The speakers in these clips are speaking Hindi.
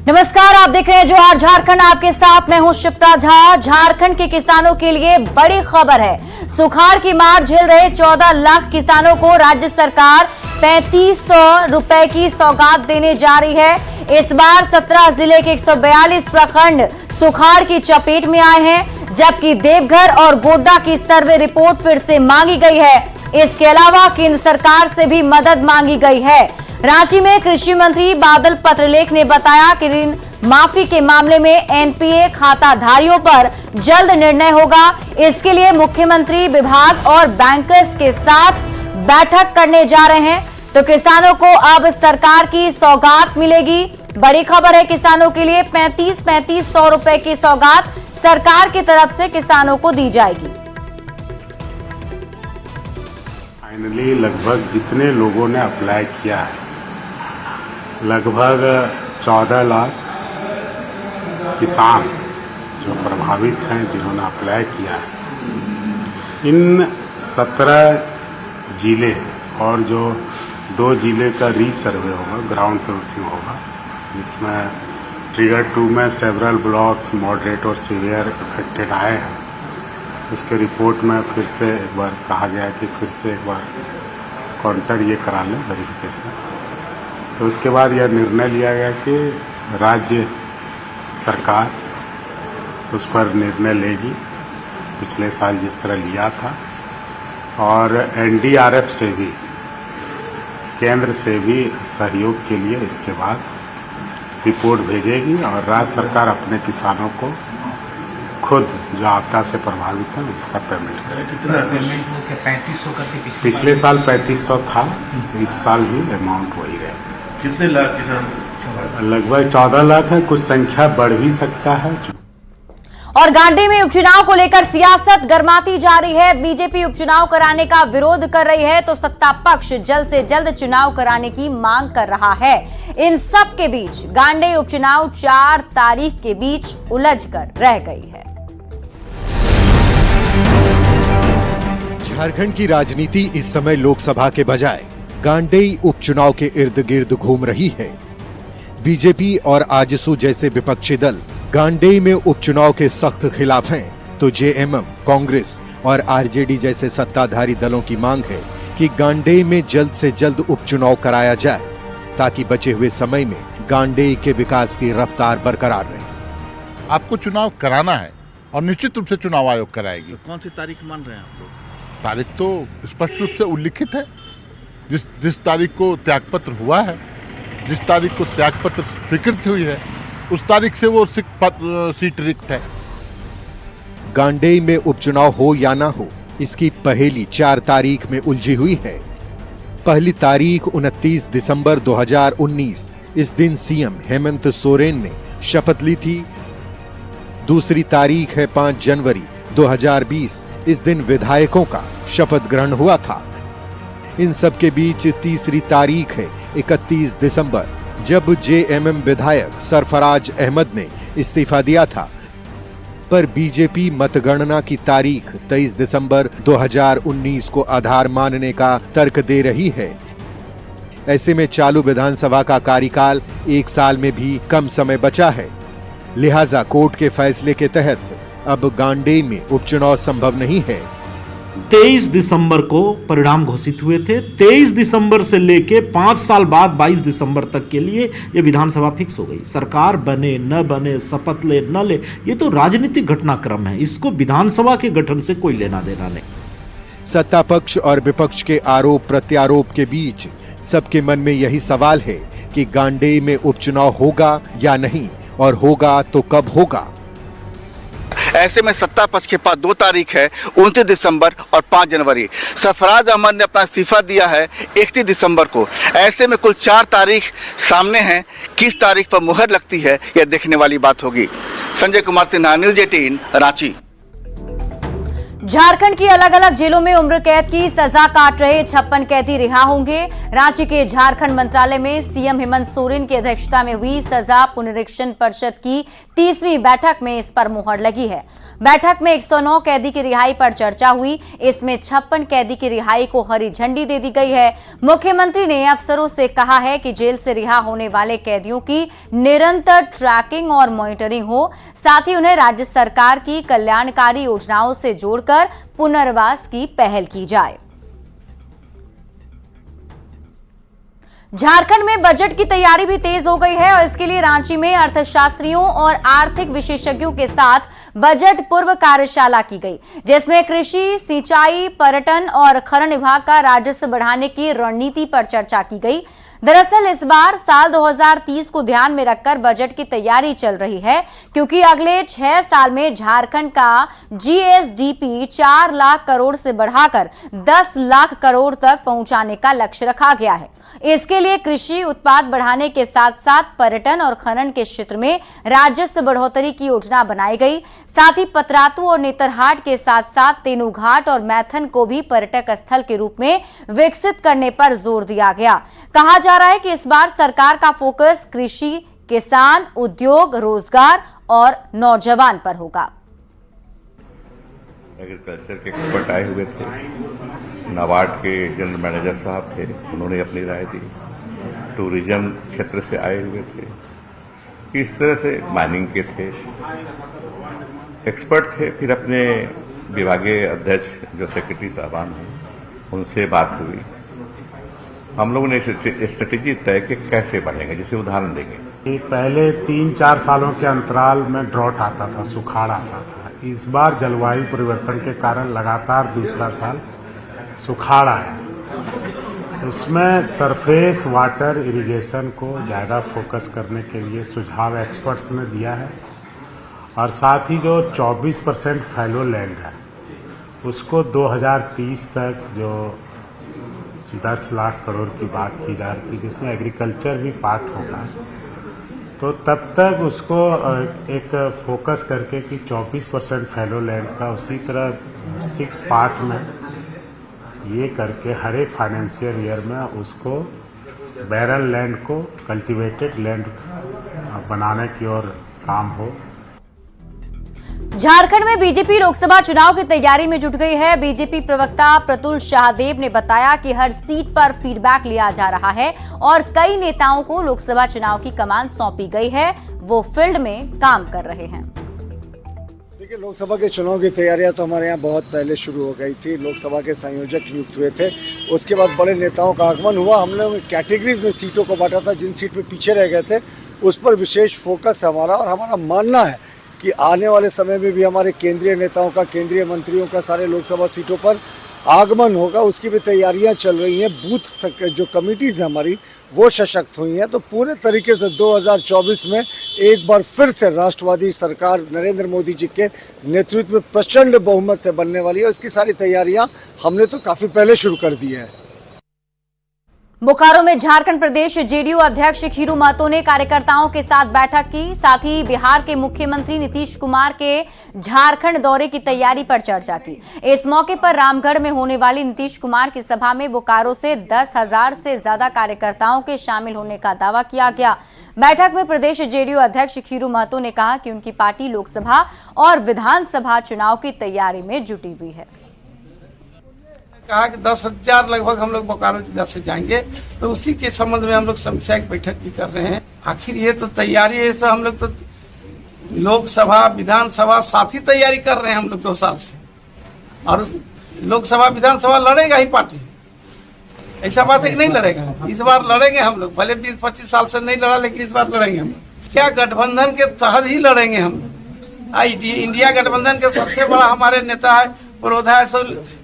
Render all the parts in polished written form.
नमस्कार, आप देख रहे हैं जोहार झारखंड। आपके साथ मैं हूं शिप्रा झा। झारखंड के किसानों के लिए बड़ी खबर है। सुखाड़ की मार झेल रहे 14 लाख किसानों को राज्य सरकार 3500 रुपए की सौगात देने जा रही है। इस बार 17 जिले के 142 प्रखंड सुखाड़ की चपेट में आए हैं, जबकि देवघर और गोड्डा की सर्वे रिपोर्ट फिर से मांगी गई है। इसके अलावा केंद्र सरकार से भी मदद मांगी गई है। रांची में कृषि मंत्री बादल पत्रलेख ने बताया कि ऋण माफी के मामले में एनपीए खाताधारियों पर जल्द निर्णय होगा। इसके लिए मुख्यमंत्री विभाग और बैंकर्स के साथ बैठक करने जा रहे हैं। तो किसानों को अब सरकार की सौगात मिलेगी। बड़ी खबर है, किसानों के लिए 3500 रुपए की सौगात सरकार की तरफ से किसानों को दी जाएगी। फाइनली लगभग जितने लोगों ने अप्लाई किया है, लगभग 14 लाख किसान जो प्रभावित हैं, जिन्होंने अप्लाई किया है, इन 17 जिले और जो 2 जिले का रीसर्वे होगा, ग्राउंड ट्रूथिंग होगा, जिसमें ट्रिगर 2 में सेवरल ब्लॉक्स मॉडरेट और सीवियर इफेक्टेड आए हैं। उसके रिपोर्ट में फिर से एक बार कहा गया कि फिर से एक बार काउंटर ये करा लें, वेरिफिकेशन। तो उसके बाद यह निर्णय लिया गया कि राज्य सरकार उस पर निर्णय लेगी, पिछले साल जिस तरह लिया था, और एनडीआरएफ से भी, केंद्र से भी सहयोग के लिए इसके बाद रिपोर्ट भेजेगी और राज्य सरकार अपने किसानों को खुद जो आपदा से प्रभावित है उसका पेमेंट करेगी। कितना पेमेंट हो गया? 3500 करके पिछले साल 3500 था, तो इस साल भी अमाउंट वही रहे। कितने लाख किसान? लगभग 14 लाख है, कुछ संख्या बढ़ भी सकता है। और गांडी में उपचुनाव को लेकर सियासत गरमाती जा रही है। बीजेपी उपचुनाव कराने का विरोध कर रही है, तो सत्ता पक्ष जल्द से जल्द चुनाव कराने की मांग कर रहा है। इन सब के बीच गांडी उपचुनाव 4 तारीख के बीच उलझ कर रह गई है। झारखंड की राजनीति इस समय लोकसभा के बजाय गांडेय उपचुनाव के इर्द गिर्द घूम रही है। बीजेपी और आजसू जैसे विपक्षी दल गांडेय में उपचुनाव के सख्त खिलाफ हैं, तो जेएमएम, कांग्रेस और आरजेडी जैसे सत्ताधारी दलों की मांग है कि गांडेय में जल्द से जल्द उपचुनाव कराया जाए, ताकि बचे हुए समय में गांडेय के विकास की रफ्तार बरकरार रहे। आपको चुनाव कराना है और निश्चित रूप से चुनाव आयोग कराएगी। तो कौन सी तारीख मान रहे हैं आप लोग? तारीख तो स्पष्ट रूप से उल्लिखित है। जिस तारीख को त्यागपत्र हुआ है, जिस तारीख को त्यागपत्र स्वीकृत हुई है, उस तारीख से वो सीट रिक्त है। गांडेय में उपचुनाव हो या ना हो, इसकी पहेली 4 तारीख में उलझी हुई है। पहली तारीख 29 दिसंबर 2019, इस दिन सीएम हेमंत सोरेन ने शपथ ली थी। दूसरी तारीख है 5 जनवरी 2020, इस दिन विधायकों का शपथ ग्रहण हुआ था। इन सब के बीच तीसरी तारीख है 31 दिसंबर, जब जेएमएम विधायक सरफराज अहमद ने इस्तीफा दिया था। पर बीजेपी मतगणना की तारीख 23 दिसंबर 2019 को आधार मानने का तर्क दे रही है। ऐसे में चालू विधानसभा का कार्यकाल 1 साल में भी कम समय बचा है। लिहाजा कोर्ट के फैसले के तहत अब गांडेय में उपचुनाव संभव नहीं है। 23 दिसंबर को परिणाम घोषित हुए थे। 23 दिसंबर से लेके 5 साल बाद 22 दिसंबर तक के लिए ये विधानसभा फिक्स हो गई। सरकार बने न बने, शपथ ले न ले, ये तो राजनीतिक घटनाक्रम है। इसको विधानसभा के गठन से कोई लेना देना नहीं। सत्ता पक्ष और विपक्ष के आरोप प्रत्यारोप के बीच सबके मन में यही सवाल है कि गांडेय में उपचुनाव होगा या नहीं, और होगा तो कब होगा। ऐसे में सत्ता पक्ष के पास 2 तारीख है, 29 दिसंबर और 5 जनवरी। सरफराज अहमद ने अपना इस्तीफा दिया है 31 दिसंबर को। ऐसे में कुल 4 तारीख सामने हैं। किस तारीख पर मुहर लगती है, यह देखने वाली बात होगी। संजय कुमार सिन्हा, न्यूज़ 18, रांची। झारखंड की अलग अलग जेलों में उम्र कैद की सजा काट रहे 56 कैदी रिहा होंगे। रांची के झारखंड मंत्रालय में सीएम हेमंत सोरेन की अध्यक्षता में हुई सजा पुनरीक्षण परिषद की 30वीं बैठक में इस पर मुहर लगी है। बैठक में 109 कैदी की रिहाई पर चर्चा हुई। इसमें 56 कैदी की रिहाई को हरी झंडी दे दी गई है। मुख्यमंत्री ने अफसरों से कहा है कि जेल से रिहा होने वाले कैदियों की निरंतर ट्रैकिंग और मॉनिटरिंग हो, साथ ही उन्हें राज्य सरकार की कल्याणकारी योजनाओं से जोड़कर पुनर्वास की पहल की जाए। झारखंड में बजट की तैयारी भी तेज हो गई है और इसके लिए रांची में अर्थशास्त्रियों और आर्थिक विशेषज्ञों के साथ बजट पूर्व कार्यशाला की गई, जिसमें कृषि, सिंचाई, पर्यटन और खनन विभाग का राजस्व बढ़ाने की रणनीति पर चर्चा की गई। दरअसल इस बार साल 2030 को ध्यान में रखकर बजट की तैयारी चल रही है, क्योंकि अगले 6 साल में झारखंड का जीएसडीपी 4 लाख करोड़ से बढ़ाकर 10 लाख करोड़ तक पहुंचाने का लक्ष्य रखा गया है। इसके लिए कृषि उत्पाद बढ़ाने के साथ साथ पर्यटन और खनन के क्षेत्र में राजस्व बढ़ोतरी की योजना बनाई गई। साथ ही पतरातू और नेतरहाट के साथ साथ तेनूघाट और मैथन को भी पर्यटक स्थल के रूप में विकसित करने पर जोर दिया गया। कहा जा रहा है कि इस बार सरकार का फोकस कृषि, किसान, उद्योग, रोजगार और नौजवान पर होगा। एग्रीकल्चर के एक्सपर्ट आए हुए थे, नाबार्ड के जनरल मैनेजर साहब थे, उन्होंने अपनी राय दी। टूरिज्म क्षेत्र से आए हुए थे, इस तरह से माइनिंग के थे, एक्सपर्ट थे। फिर अपने विभागीय अध्यक्ष जो सेक्रेटरी साहबान हैं, उनसे बात हुई। हम लोगों ने स्ट्रेटेजी तय कि कैसे बढ़ेंगे। जैसे उदाहरण देंगे, पहले 3-4 सालों के अंतराल में ड्रॉट आता था, सुखाड़ आता था। इस बार जलवायु परिवर्तन के कारण लगातार दूसरा साल सुखाड़ आया। उसमें सरफेस वाटर इरिगेशन को ज़्यादा फोकस करने के लिए सुझाव एक्सपर्ट्स ने दिया है, और साथ ही जो 24% फैलो लैंड है उसको 2030 तक जो 10 लाख करोड़ की बात की जा रही थी, जिसमें एग्रीकल्चर भी पार्ट होगा, तो तब तक उसको एक फोकस करके कि 24% फैलो लैंड का, उसी तरह 6 पार्ट में ये करके हर एक फाइनेंशियल ईयर में उसको बैरल लैंड को कल्टीवेटेड लैंड बनाने की ओर काम हो। झारखंड में बीजेपी लोकसभा चुनाव की तैयारी में जुट गई है। बीजेपी प्रवक्ता प्रतुल शाहदेव ने बताया कि हर सीट पर फीडबैक लिया जा रहा है और कई नेताओं को लोकसभा चुनाव की कमान सौंपी गई है, वो फील्ड में काम कर रहे हैं। देखिए, लोकसभा के चुनाव की तैयारियां तो हमारे यहाँ बहुत पहले शुरू हो गई थी। लोकसभा के संयोजक नियुक्त हुए थे, उसके बाद बड़े नेताओं का आगमन हुआ। हमने कैटेगरीज में सीटों को बांटा था। जिन सीट पे पीछे रह गए थे उस पर विशेष फोकस है हमारा, और हमारा मानना है कि आने वाले समय में भी हमारे केंद्रीय नेताओं का, केंद्रीय मंत्रियों का सारे लोकसभा सीटों पर आगमन होगा। उसकी भी तैयारियां चल रही हैं। बूथ जो कमिटीज़ हैं हमारी, वो सशक्त हुई हैं। तो पूरे तरीके से 2024 में एक बार फिर से राष्ट्रवादी सरकार नरेंद्र मोदी जी के नेतृत्व में प्रचंड बहुमत से बनने वाली है। इसकी सारी तैयारियां हमने तो काफ़ी पहले शुरू कर दी है। बोकारो में झारखंड प्रदेश जेडीयू अध्यक्ष खीरू महतो ने कार्यकर्ताओं के साथ बैठक की। साथ ही बिहार के मुख्यमंत्री नीतीश कुमार के झारखंड दौरे की तैयारी पर चर्चा की। इस मौके पर रामगढ़ में होने वाली नीतीश कुमार की सभा में बोकारो से 10,000 से ज्यादा कार्यकर्ताओं के शामिल होने का दावा किया गया। बैठक में प्रदेश जेडीयू अध्यक्ष खीरू महतो ने कहा कि उनकी पार्टी लोकसभा और विधानसभा चुनाव की तैयारी में जुटी हुई है। कहा कि 10,000 लगभग हम लोग बोकारो जिला से जाएंगे, तो उसी के संबंध में हम लोग समीक्षा की बैठक भी कर रहे हैं। आखिर ये तो तैयारी है, सो हम लोग तो लोकसभा विधानसभा साथ ही तैयारी कर रहे हैं हम लोग 2 साल से, और लोकसभा विधानसभा लड़ेगा ही पार्टी। ऐसा बात है कि नहीं लड़ेगा। इस बार लड़ेंगे हम लोग, भले 20-25 साल से नहीं लड़ा, लेकिन इस बार लड़ेंगे हम। क्या गठबंधन के तहत ही लड़ेंगे हम लोग। इंडिया गठबंधन के सबसे बड़ा हमारे नेता है पुरोधा,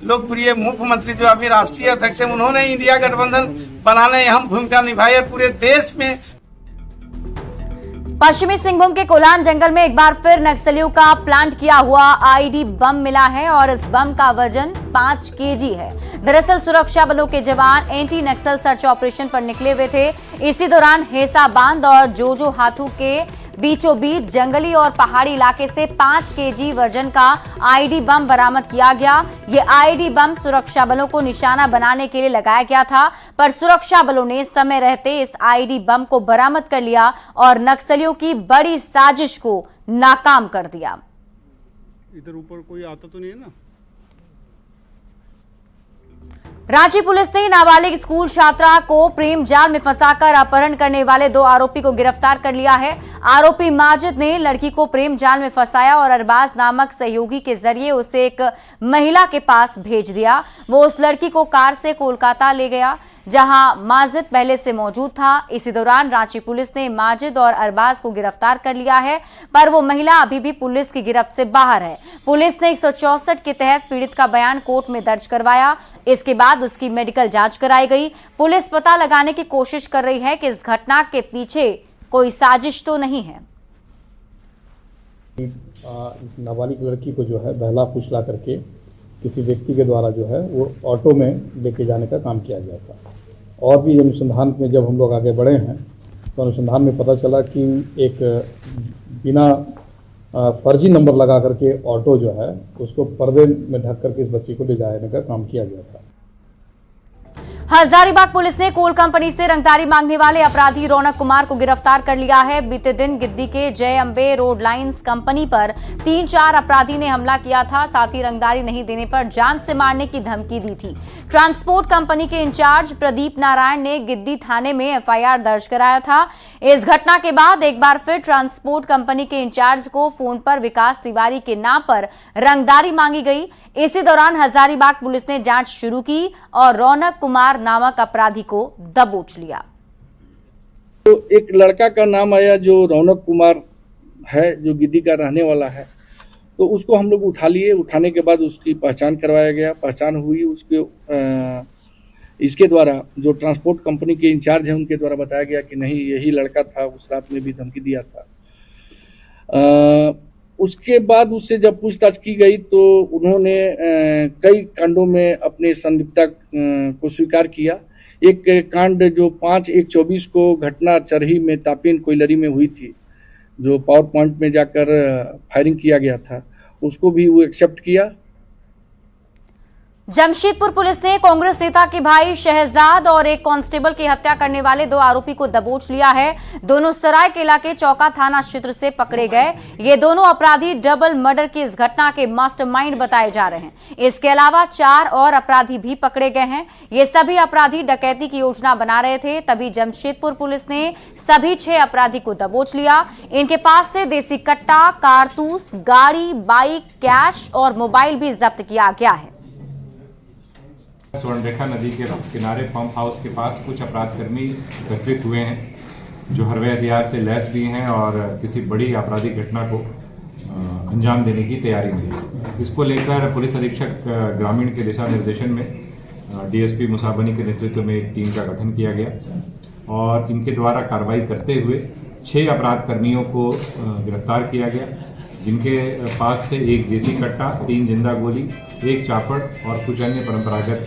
लोकप्रिय मुख्यमंत्री जो अभी राष्ट्रीय अध्यक्ष हैं, उन्होंने इंडिया गठबंधन बनाने अहम भूमिका निभाई है पूरे देश में। पश्चिमी सिंहभूम के कोलान जंगल में एक बार फिर नक्सलियों का प्लांट किया हुआ आईडी बम मिला है और इस बम का वजन 5 केजी है। दरअसल सुरक्षा बलों के जवान एंटी नक्सल सर्च ऑपरेशन पर निकले हुए थे। इसी दौरान हेसा बांध और जोजो हाथू के बीचों बीच जंगली और पहाड़ी इलाके से 5 केजी वजन का आईडी बम बरामद किया गया। ये आईडी बम सुरक्षा बलों को निशाना बनाने के लिए लगाया गया था, पर सुरक्षा बलों ने समय रहते इस आईडी बम को बरामद कर लिया और नक्सलियों की बड़ी साजिश को नाकाम कर दिया। इधर ऊपर कोई आता तो नहीं है ना। रांची पुलिस ने नाबालिग स्कूल छात्रा को प्रेम जाल में फंसाकर अपहरण करने वाले 2 आरोपी को गिरफ्तार कर लिया है। आरोपी माजिद ने लड़की को प्रेम जाल में फंसाया और अरबाज नामक सहयोगी के जरिए उसे एक महिला के पास भेज दिया। वो उस लड़की को कार से कोलकाता ले गया, जहां माजिद पहले से मौजूद था। इसी दौरान रांची पुलिस ने माजिद और अरबाज को गिरफ्तार कर लिया है, पर वो महिला अभी भी पुलिस की गिरफ्त से बाहर है। पुलिस ने 164 के तहत पीड़ित का बयान कोर्ट में दर्ज करवाया। इसके बाद उसकी मेडिकल जांच कराई गई। पुलिस पता लगाने की कोशिश कर रही है कि इस घटना के पीछे कोई साजिश तो नहीं है। इस नाबालिग लड़की को जो है बहला फुसला करके किसी व्यक्ति के द्वारा जो है वो ऑटो में लेके जाने का काम किया गया था। और भी अनुसंधान में जब हम लोग आगे बढ़े हैं तो अनुसंधान में पता चला कि एक बिना फर्जी नंबर लगा करके ऑटो जो है उसको पर्दे में ढक करके इस बच्ची को ले जाने का काम किया गया था। हजारीबाग पुलिस ने कोल कंपनी से रंगदारी मांगने वाले अपराधी रौनक कुमार को गिरफ्तार कर लिया है। बीते दिन गिद्दी के जय अंबे रोड लाइंस कंपनी पर 3-4 अपराधी ने हमला किया था। साथ ही रंगदारी नहीं देने पर जान से मारने की धमकी दी थी। ट्रांसपोर्ट कंपनी के इंचार्ज प्रदीप नारायण ने गिद्दी थाने में एफआईआर दर्ज कराया था। इस घटना के बाद एक बार फिर ट्रांसपोर्ट कंपनी के इंचार्ज को फोन पर विकास तिवारी के नाम पर रंगदारी मांगी गई। इसी दौरान हजारीबाग पुलिस ने जांच शुरू की और रौनक कुमार नामक अपराधी को दबोच लिया। तो एक लड़का का नाम आया जो रौनक कुमार है, जो गिद्दी का रहने वाला है, तो उसको हम लोग उठा लिए। उठाने के बाद उसकी पहचान करवाया गया। पहचान हुई उसके इसके द्वारा जो ट्रांसपोर्ट कंपनी के इंचार्ज हैं उनके द्वारा बताया गया कि नहीं यही लड़का था, उस रात में भी धमकी दिया था। उसके बाद उससे जब पूछताछ की गई तो उन्होंने कई कांडों में अपने संलिप्तता को स्वीकार किया। एक कांड जो 5/1/24 को घटना चरही में तापीन कोयलरी में हुई थी, जो पावर पॉइंट में जाकर फायरिंग किया गया था, उसको भी वो एक्सेप्ट किया। जमशेदपुर पुलिस ने कांग्रेस नेता के भाई शहजाद और एक कांस्टेबल की हत्या करने वाले 2 आरोपी को दबोच लिया है। दोनों सरायकेला के चौका थाना क्षेत्र से पकड़े गए। ये दोनों अपराधी डबल मर्डर की इस घटना के मास्टरमाइंड बताए जा रहे हैं। इसके अलावा 4 और अपराधी भी पकड़े गए हैं। ये सभी अपराधी डकैती की योजना बना रहे थे। तभी जमशेदपुर पुलिस ने सभी 6 अपराधी को दबोच लिया। इनके पास से देसी कट्टा, कारतूस, गाड़ी, बाइक, कैश और मोबाइल भी जब्त किया गया है। स्वर्णरेखा नदी के किनारे पंप हाउस के पास कुछ अपराधकर्मी एकत्रित हुए हैं जो हरवे हथियार से लैस भी हैं और किसी बड़ी आपराधिक घटना को अंजाम देने की तैयारी में है। इसको लेकर पुलिस अधीक्षक ग्रामीण के दिशा निर्देशन में डीएसपी मुसाबनी के नेतृत्व में एक टीम का गठन किया गया और इनके द्वारा कार्रवाई करते हुए 6 अपराधकर्मियों को गिरफ्तार किया गया, जिनके पास से एक देसी कट्टा, 3 जिंदा गोली, 1 चापड़ और कुछ अन्य परंपरागत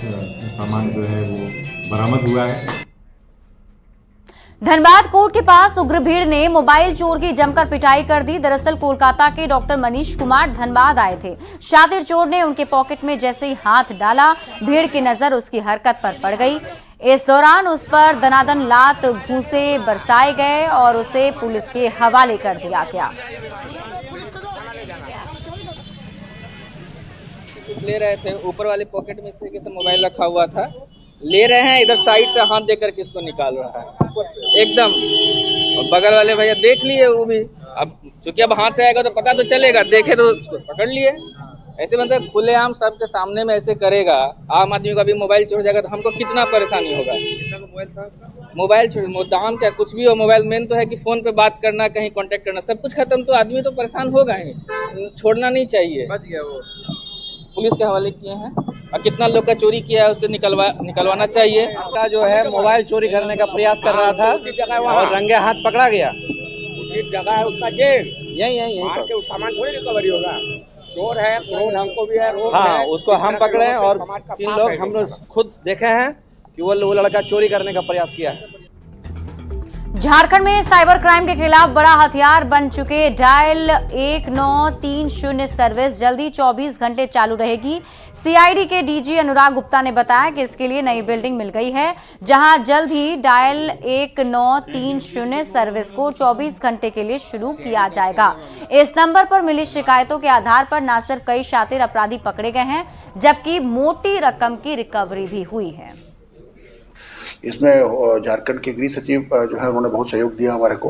सामान जो है वो बरामद हुआ है। धनबाद कोर्ट के पास उग्र भीड़ ने मोबाइल चोर की जमकर पिटाई कर दी। दरअसल कोलकाता के डॉक्टर मनीष कुमार धनबाद आए थे। शातिर चोर ने उनके पॉकेट में जैसे ही हाथ डाला, भीड़ की नजर उसकी हरकत पर पड़ गई। इस दौरान उस पर दनादन लात घूंसे बरसाए गए और उसे पुलिस के हवाले कर दिया गया। ले रहे थे, ऊपर वाले पॉकेट में इस तरीके से मोबाइल रखा हुआ था, ले रहे हैं, इधर साइड से हाथ देकर किसको निकाल रहा है एकदम। और बगल वाले भैया देख लिए वो भी, अब चूंकि अब हाथ से आएगा तो पता तो चलेगा, देखे तो उसको पकड़ लिए। ऐसे मतलब खुलेआम सबके सामने में ऐसे करेगा, आम आदमी का भी मोबाइल चोर जाएगा तो हमको कितना परेशानी होगा। मोबाइल छोड़, दाम क्या कुछ भी हो, मोबाइल मेन तो है कि फोन पे बात करना, कहीं कांटेक्ट करना, सब कुछ खत्म तो आदमी तो परेशान होगा ही, छोड़ना नहीं चाहिए। बच गया वो, पुलिस के हवाले किए हैं और कितना लोग का चोरी किया है उससे निकलवाना चाहिए। का जो है मोबाइल चोरी करने का प्रयास कर रहा था और रंगे हाथ पकड़ा गया। जगह है उसका जेल, यही सामान थोड़ी रिकवरी होगा। चोर है, रोड हमको भी है, रोड हाँ, उसको हम पकड़े और 3 लोग हम लोग खुद देखे हैं कि वो लड़का चोरी करने का प्रयास किया है। झारखंड में साइबर क्राइम के खिलाफ बड़ा हथियार बन चुके डायल 1930 सर्विस जल्दी 24 घंटे चालू रहेगी। सीआईडी के डीजी अनुराग गुप्ता ने बताया कि इसके लिए नई बिल्डिंग मिल गई है, जहां जल्द ही डायल 1930 सर्विस को 24 घंटे के लिए शुरू किया जाएगा। इस नंबर पर मिली शिकायतों के आधार पर न सिर्फ कई शातिर अपराधी पकड़े गए हैं, जबकि मोटी रकम की रिकवरी भी हुई है। इसमें झारखंड के गृह सचिव जो है उन्होंने बहुत सहयोग दिया हमारे को।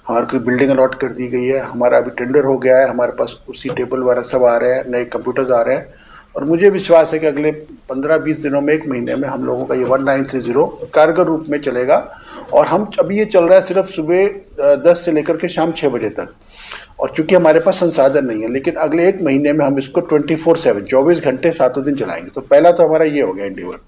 हमारे को बिल्डिंग अलॉट कर दी गई है, हमारा अभी टेंडर हो गया है, हमारे पास कुर्सी टेबल वगैरह सब आ रहे हैं, नए कंप्यूटर्स आ रहे हैं और मुझे विश्वास है कि अगले 15-20 दिनों में, 1 महीने में हम लोगों का ये 1930 कारगर रूप में चलेगा। और हम अभी ये चल रहा है सिर्फ सुबह 10 से लेकर के शाम 6 बजे तक, और चूंकि हमारे पास संसाधन नहीं है, लेकिन अगले 1 महीने में हम इसको 24/7 24 घंटे 7 दिन चलाएंगे। तो पहला तो हमारा ये हो गया इंडिवर।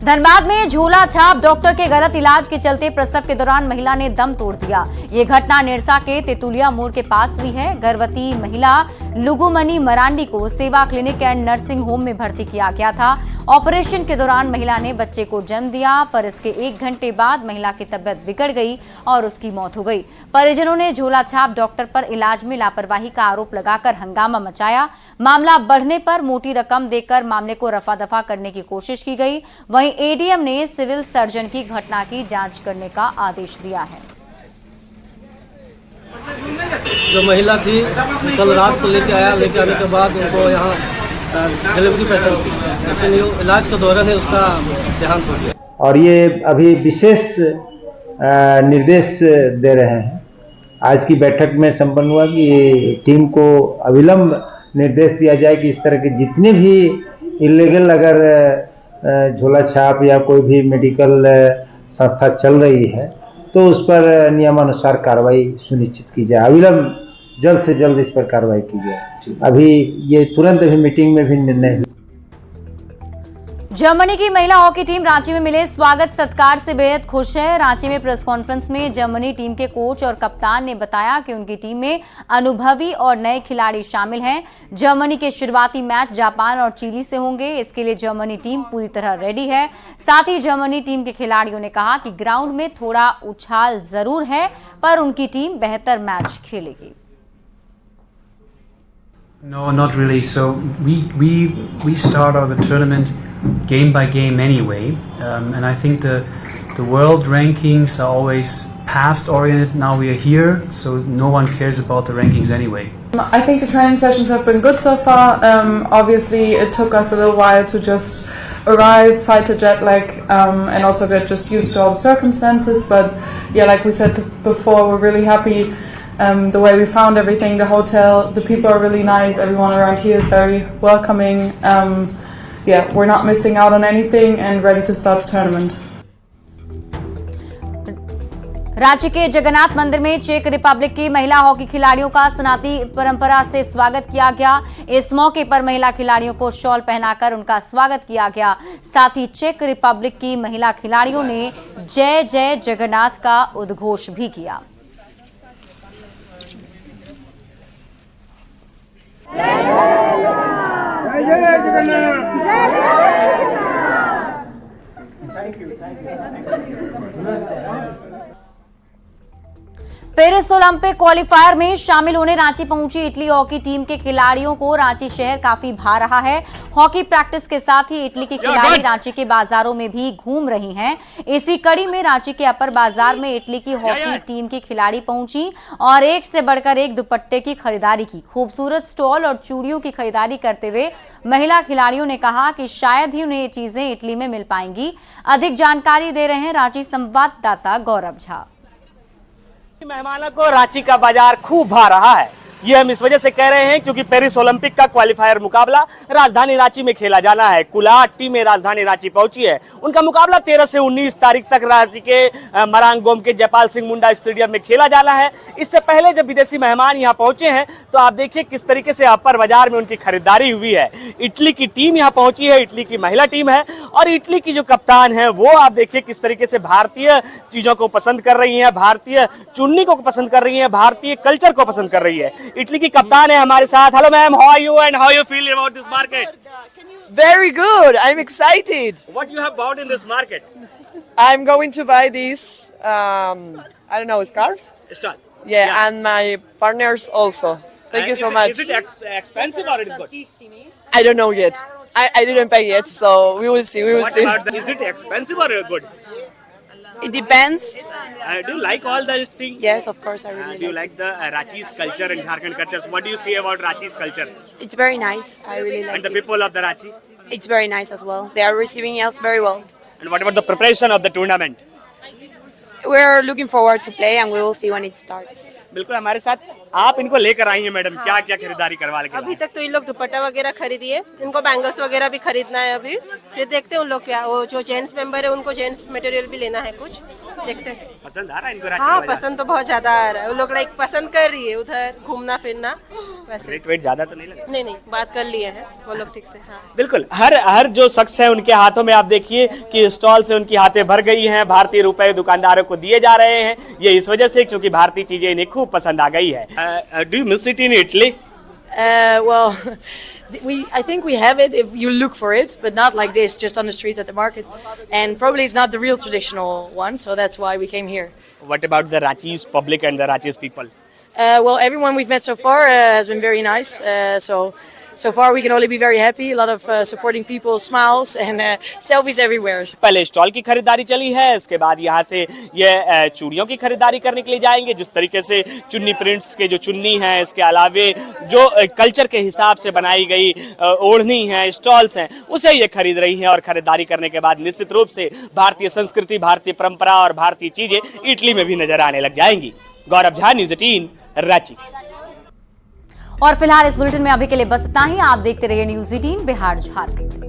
धनबाद में झोला छाप डॉक्टर के गलत इलाज के चलते प्रसव के दौरान महिला ने दम तोड़ दिया। ये घटना निरसा के तेतुलिया मोड़ के पास हुई है। गर्भवती महिला लुगुमनी मरांडी को सेवा क्लिनिक एंड नर्सिंग होम में भर्ती किया गया था। ऑपरेशन के दौरान महिला ने बच्चे को जन्म दिया, पर इसके 1 घंटे बाद महिला की तबीयत बिगड़ गई और उसकी मौत हो गई। परिजनों ने झोला छाप डॉक्टर पर इलाज में लापरवाही का आरोप लगाकर हंगामा मचाया। मामला बढ़ने पर मोटी रकम देकर मामले को रफा दफा करने की कोशिश की गई। वहीं एडीएम ने सिविल सर्जन की घटना की जांच करने का आदेश दिया है। जो महिला थी कल रात को लेके आने के बाद उनको यहाँ डिलीवरी पेशेंट थी, लेकिन इलाज के दौरान है उसका देहांत हो गया। और ये अभी विशेष निर्देश दे रहे हैं। आज की बैठक में संपन्न हुआ कि टीम को अविलंब निर्देश दिया जाए कि इस तरह के जितने भी इलीगल अगर झोला छाप या कोई भी मेडिकल संस्था चल रही है तो उस पर नियमानुसार कार्रवाई सुनिश्चित की जाए। अविलंब जल्द से जल्द इस पर कार्रवाई की जाए। अभी ये तुरंत अभी मीटिंग में भी निर्णय। जर्मनी की महिला हॉकी टीम रांची में मिले स्वागत सत्कार से बेहद खुश है। रांची में प्रेस कॉन्फ्रेंस में जर्मनी टीम के कोच और कप्तान ने बताया कि उनकी टीम में अनुभवी और नए खिलाड़ी शामिल हैं। जर्मनी के शुरुआती मैच जापान और चिली से होंगे। इसके लिए जर्मनी टीम पूरी तरह रेडी है। साथ ही जर्मनी टीम के खिलाड़ियों ने कहा कि ग्राउंड में थोड़ा उछाल जरूर है, पर उनकी टीम बेहतर मैच खेलेगी। No, not really. So we start out the tournament game by game anyway, and I think the world rankings are always past oriented. Now we are here, so no one cares about the rankings anyway. I think the training sessions have been good so far. Obviously, it took us a little while to just arrive, fight a jet lag, and also get just used to all the circumstances. But yeah, like we said before, we're really happy. The way we found everything, the hotel, the people are really nice. Everyone around here is very welcoming. Yeah, we're not missing out on anything and ready to start the tournament. Ranchi के जगन्नाथ मंदिर में चेक रिपब्लिक की महिला हॉकी खिलाड़ियों का सनातनी परंपरा से स्वागत किया गया। इस मौके पर महिला खिलाड़ियों को शॉल पहनाकर उनका स्वागत किया गया। साथ ही चेक रिपब्लिक की महिला खिलाड़ियों ने जय जय जगन्नाथ का उद्घोष भी किया। पेरिस ओलंपिक क्वालिफायर में शामिल होने रांची पहुंची इटली हॉकी टीम के खिलाड़ियों को रांची शहर काफी भा रहा है। हॉकी प्रैक्टिस के साथ ही इटली के खिलाड़ी रांची के बाजारों में भी घूम रही हैं। इसी कड़ी में रांची के अपर बाजार में इटली की हॉकी टीम की खिलाड़ी पहुंची और एक से बढ़कर एक दुपट्टे की खरीदारी की। खूबसूरत स्टॉल और चूड़ियों की खरीदारी करते हुए महिला खिलाड़ियों ने कहा कि शायद ही उन्हें ये चीजें इटली में मिल पाएंगी। अधिक जानकारी दे रहे हैं रांची संवाददाता गौरव झा। मेहमानों को रांची का बाजार खूब भा रहा है। ये हम इस वजह से कह रहे हैं क्योंकि पेरिस ओलंपिक का क्वालिफायर मुकाबला राजधानी रांची में खेला जाना है। कुल 8 टीमें राजधानी रांची पहुंची है। उनका मुकाबला 13 से 19 तारीख तक रांची के मरांगगोम के जयपाल सिंह मुंडा स्टेडियम में खेला जाना है। इससे पहले जब विदेशी मेहमान यहाँ पहुंचे हैं तो आप देखिए किस तरीके से अपर बाजार में उनकी खरीदारी हुई है। इटली की टीम यहाँ पहुंची है, इटली की महिला टीम है और इटली की जो कप्तान है वो आप देखिए किस तरीके से भारतीय चीजों को पसंद कर रही है, भारतीय चुन्नी को पसंद कर रही है, भारतीय कल्चर को पसंद कर रही है। इटली की कप्तान है हमारे साथ। Hello ma'am, how are you and how you feel about this market? Very good. I'm excited. What you have bought in this market? I'm going to buy this. I don't know, scarf. Stall. Yeah, and my partners also. Thank you so much. Is it expensive or it is good? I don't know yet. I didn't pay yet, so we will see. We will see. Is it expensive or good? It depends. Do you like all those things? Yes, of course, I really do you like the Ranchi's culture and Jharkhand culture? What do you say about Ranchi's culture? It's very nice. I really like And the people of the Ranchi? It's very nice as well. They are receiving us very well. And what about the preparation of the tournament? We're looking forward to play and we will see when it starts. बिल्कुल हमारे साथ आप इनको लेकर आई हैं मैडम, क्या क्या खरीदारी करवा लेके अभी तक तो इन लोग दुपट्टा वगैरह खरीदिए, इनको बैंगल्स वगैरह भी खरीदना है अभी, फिर देखते हैं उन लोग क्या, वो जो जेंट्स मेंबर है उनको जेंट्स मटेरियल भी लेना है कुछ, देखते हैं। पसंद आ रहा है इनको? हाँ, पसंद तो बहुत ज्यादा आ रहा है, वो लोग लाइक पसंद कर रही है उधर घूमना फिरना। वैसे रेट ज्यादा तो नहीं लगा? नहीं, बात कर लिए हैं वो लोग ठीक से। हाँ बिल्कुल, हर जो शख्स है उनके हाथों में आप देखिए कि स्टॉल से उनकी हाथें भर गई हैं, भारतीय रुपए दुकानदारों को दिए जा रहे हैं। ये इस वजह से क्योंकि भारतीय चीजें इन्हें खूब पसंद आ गई है। Do you miss it in Italy? Well, I think we have it if you look for it, but not like this, just on the street at the market. And probably it's not the real traditional one, so that's why we came here. What about the Ranchi's public and the Ranchi's people? Well, everyone we've met so far has been very nice. So far we can only be very happy. A lot of supporting people, smiles and selfies everywhere. पहले स्टॉल की खरीदारी चली है, इसके बाद यहाँ से ये चूड़ियों की खरीदारी करने के लिए जाएंगे। जिस तरीके से चुन्नी प्रिंट्स के जो चुन्नी हैं, इसके अलावे जो कल्चर के हिसाब से बनाई गई ओढ़नी है, स्टॉल्स हैं, उसे ये खरीद रही हैं। और खरीदारी करने के बाद निश्चित रूप से भारतीय संस्कृति, भारतीय परंपरा और भारतीय चीजें इटली में भी नजर आने लग जाएंगी। गौरव झा, न्यूज़ 18, रांची। और फिलहाल इस बुलेटिन में अभी के लिए बस इतना ही। आप देखते रहिए न्यूज़ 18 बिहार झारखंड।